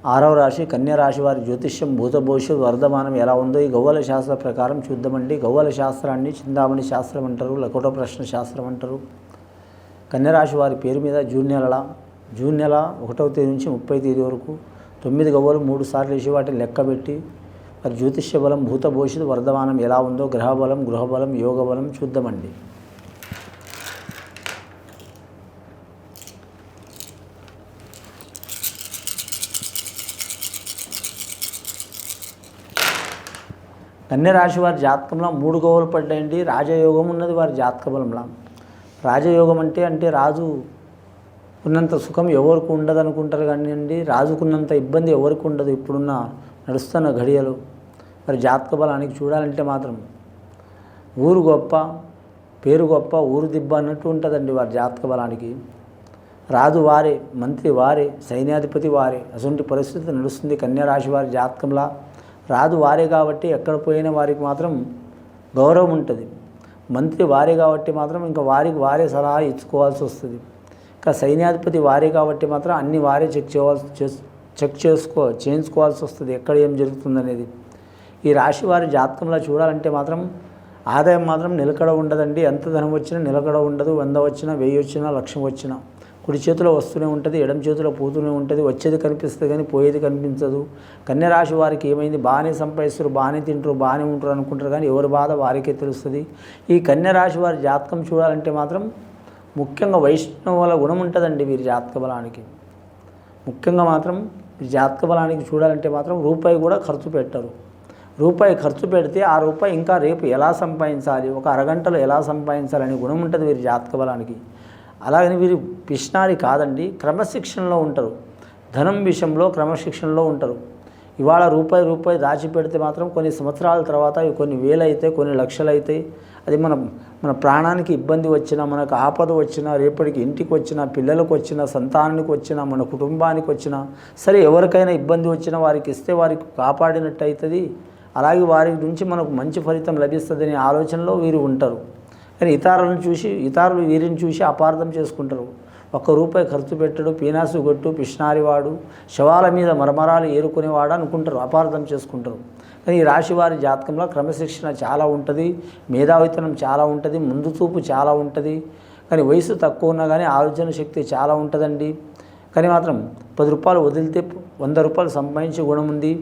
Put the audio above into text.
ఆరవ రాశి కన్యా రాశి వారి జ్యోతిష్యం భూత భవిష్యత్ వర్ధమానం ఎలా ఉందో ఈ ఖగోళ శాస్త్ర ప్రకారం చూద్దామండి. ఖగోళ శాస్త్రాన్ని చింతామణి శాస్త్రం అంటారు, లకోట ప్రశ్న శాస్త్రం అంటారు. కన్యా రాశి వారి పేరు మీద జూన్ నెల 1వ తేదీ నుంచి 30వ తేదీ వరకు 9 గవ్వలు 3 సార్లు వేసి వాటిని లెక్కబెట్టి వారి జ్యోతిష్య బలం భూత భవిష్యత్ వర్ధమానం ఎలా ఉందో గ్రహబలం గృహబలం యోగబలం చూద్దామండి. కన్యా రాశి వారి జాతకంలో 3 గవ్వలు పడ్డాయండి. రాజయోగం ఉన్నది వారి జాతక బలంలో. రాజయోగం అంటే రాజు ఉన్నంత సుఖం ఎవరికి ఉండదు అనుకుంటారు కానీ అండి, రాజుకున్నంత ఇబ్బంది ఎవరికి ఉండదు. ఇప్పుడున్న నడుస్తున్న ఘడియలు వారి జాతక బలానికి చూడాలంటే మాత్రం ఊరు గొప్ప పేరు గొప్ప ఊరు దిబ్బ అన్నట్టు ఉంటుందండి వారి జాతక బలానికి. రాజు వారే, మంత్రి వారే, సైన్యాధిపతి వారే. అటువంటి పరిస్థితి నడుస్తుంది కన్యా రాశి వారి జాతకంలో. రాజు వారే కాబట్టి ఎక్కడ పోయినా వారికి మాత్రం గౌరవం ఉంటుంది. మంత్రి వారే కాబట్టి మాత్రం ఇంకా వారికి వారే సలహా ఇచ్చుకోవాల్సి వస్తుంది. ఇంకా సైన్యాధిపతి వారే కాబట్టి మాత్రం అన్ని వారే చేయించుకోవాల్సి వస్తుంది ఎక్కడ ఏం జరుగుతుందనేది. ఈ రాశి వారి జాతకంలో చూడాలంటే మాత్రం ఆదాయం మాత్రం నిలకడ ఉండదండి. ఎంత ధనం వచ్చినా నిలకడ ఉండదు. 100 వచ్చినా 1000 వచ్చినా 1,00,000 వచ్చినా కుడి చేతిలో వస్తూనే ఉంటుంది, ఎడమ చేతిలో పోతూనే ఉంటుంది. వచ్చేది కనిపిస్తుంది కానీ పోయేది కనిపించదు. కన్యా రాశి వారికి ఏమైంది, బాగానే సంపాదిస్తారు, బాగానే తింటారు, బాగానే ఉంటారు అనుకుంటారు కానీ ఎవరి బాధ వారికే తెలుస్తుంది. ఈ కన్యా రాశి వారి జాతకం చూడాలంటే మాత్రం ముఖ్యంగా వైష్ణవుల గుణం ఉంటుందండి వీరి జాతక బలానికి. ముఖ్యంగా మాత్రం వీరి జాతక బలానికి చూడాలంటే మాత్రం రూపాయి కూడా ఖర్చు పెట్టరు. రూపాయి ఖర్చు పెడితే ఆ రూపాయి ఇంకా రేపు ఎలా సంపాదించాలి, ఒక అరగంటలో ఎలా సంపాదించాలనే గుణం ఉంటుంది వీరి జాతక బలానికి. అలాగని వీరు పిష్నారి కాదండి, క్రమశిక్షణలో ఉంటారు. ధనం విషయంలో క్రమశిక్షణలో ఉంటారు. ఇవాళ రూపాయి దాచిపెడితే మాత్రం కొన్ని సంవత్సరాల తర్వాత అవి కొన్ని వేలు అవుతాయి, కొన్ని లక్షలు అవుతాయి. అది మన ప్రాణానికి ఇబ్బంది వచ్చినా, మనకు ఆపద వచ్చినా, రేపటికి ఇంటికి వచ్చినా, పిల్లలకు వచ్చినా, సంతానానికి వచ్చినా, మన కుటుంబానికి వచ్చినా సరే ఎవరికైనా ఇబ్బంది వచ్చినా వారికి ఇస్తే వారికి కాపాడినట్టు అవుతుంది. అలాగే వారి నుంచి మనకు మంచి ఫలితం లభిస్తుందనే ఆలోచనలో వీరు ఉంటారు. కానీ ఇతరులు వీరిని చూసి అపార్థం చేసుకుంటారు. ₹1 ఖర్చు పెట్టడు, పీనాసు గొట్టు, పిష్నారివాడు, శవాల మీద మరమరాలు ఏరుకునేవాడు అనుకుంటారు, అపార్థం చేసుకుంటారు. కానీ ఈ రాశి వారి జాతకంలో క్రమశిక్షణ చాలా ఉంటుంది, మేధావితనం చాలా ఉంటుంది, ముందు చూపు చాలా ఉంటుంది. కానీ వయసు తక్కువ ఉన్నా కానీ ఆలోచన శక్తి చాలా ఉంటుందండి. కానీ మాత్రం ₹10 వదిలితే ₹100 సంపాదించే గుణం ఉంది.